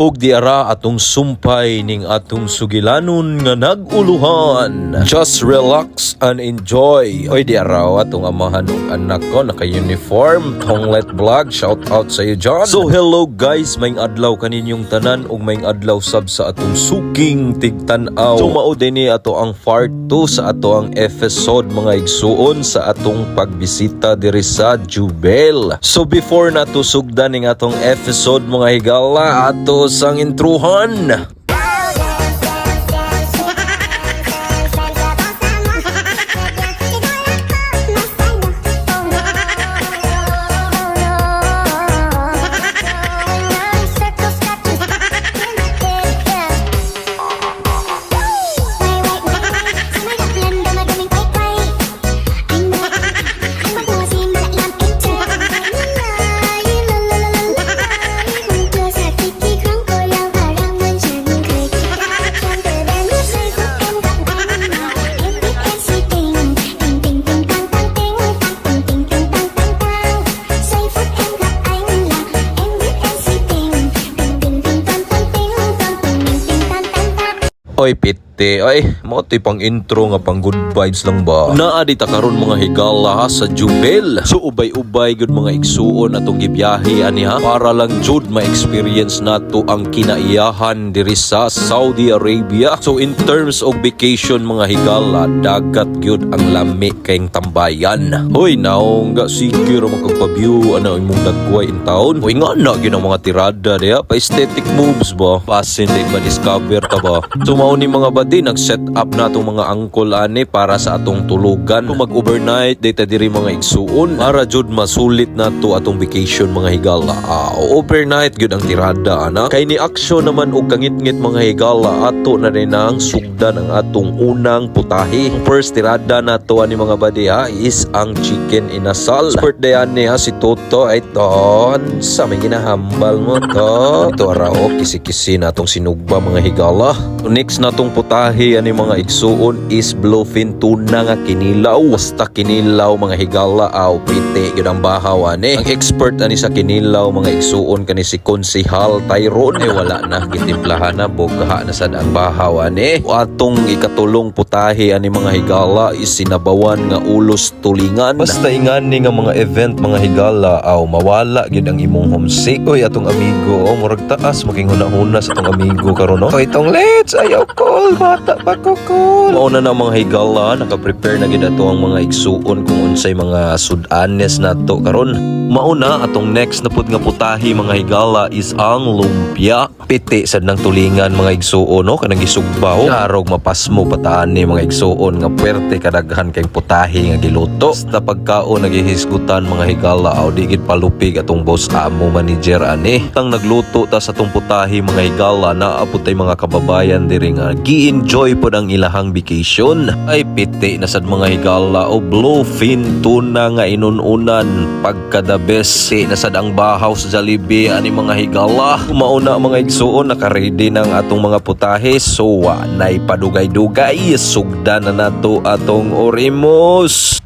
Og diara atong sumpay ning atong sugilanon nga naguluhan. Just relax and enjoy. Oy diara atong amahan ug anak ko naka-uniform. Tonglet Vlog, shout out sa iyo dyan. So hello guys, maing adlaw kaninyong tanan ug maing adlaw sab sa atong suking tigtan-aw. So mao dinhi ato ang part 2 sa ato ang episode mga igsuon sa atong pagbisita diri sa Jubel. So before nato sugdan ning atong episode mga higala, ato sang intruhan. Oy pite, ay mo pang intro nga pang good vibes lang ba. Naa di ta karon mga higala sa Jubel. So ubay-ubay gud mga igsuon atong gibiyahe ani ha para lang jud ma-experience nato ang kinaiyahan diri sa Saudi Arabia. So in terms of vacation mga higala, dagat gyud ang lami kayong tambayan. Hoy naong ga sige ra magpag-view ana imong dagway in town. Hoy nga na gyud ang mga tirada diha pa aesthetic moves ba. Pasin din ba discover ta ba. So ni mga badi nag-set up na itong mga angkol ani para sa atong tulugan. Kung mag-overnight data diri mga igsuon para jud masulit na to atong vacation mga higala. Overnight gyud ang tirada ana. Kay ni aksyon naman og kangit-ngit mga higala, ato na rin ang sugdan ang atong unang putahe. First tirada na to ani mga badi ha is ang chicken inasal. Birthday ani ha si Toto ay ton sa may ginahambal mo to. Ito arao kisi-kisi na atong sinugba mga higala. So next natong putahe ani mga igsuon is bluefin tuna nga kinilaw. Basta kinilaw mga higala aw pite gyud ang bahaw ani. Ang expert ani sa kinilaw mga igsuon kani si Konsehal Tyrone wala na gitimplahan na bugha na sad ang bahaw ani. Atong ikatulong putahe ani mga higala is sinabawan nga ulos tulingan. Basta ingani nga mga event mga higala aw mawala gyud ang imong homesick. Oy atong amigo murag taas maging huna-huna sa atong amigo karon no. Oy tong let's ayaw cool, bata pa ko cool. Mauna na mga higala, naka-prepare na gid ato ang mga igsuon kung unsay mga sudanes nato karon. Mauna atong next na pud nga putahe mga higala is ang lumpia. Piti sad nang tulingan mga igsuon no kanang gisugbaw. Karog mapasmo pataan ni mga igsuon nga puwerte kadaghan kay putahe nga giluto. Sa pagkaon nagihisgutan mga higala aw di gid palupig atong boss amo manager ani. Tang nagluto ta sa atong putahe mga higala naabot tay mga kababayan diri nga gi-enjoy pod ang ilahang vacation. Ay piti na sad mga higala o bluefin tuna nga inununan pagkada best na sad ang bahaw sa Jollibee ani mga higala. Kumauna mga igsuon naka-ready ng atong mga putahe so nay padugay-dugay sugdan na nato atong orimos.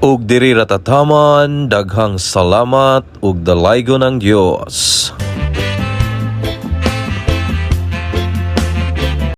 Ug diri ratataman, daghang salamat ug dalaygon ng Dios.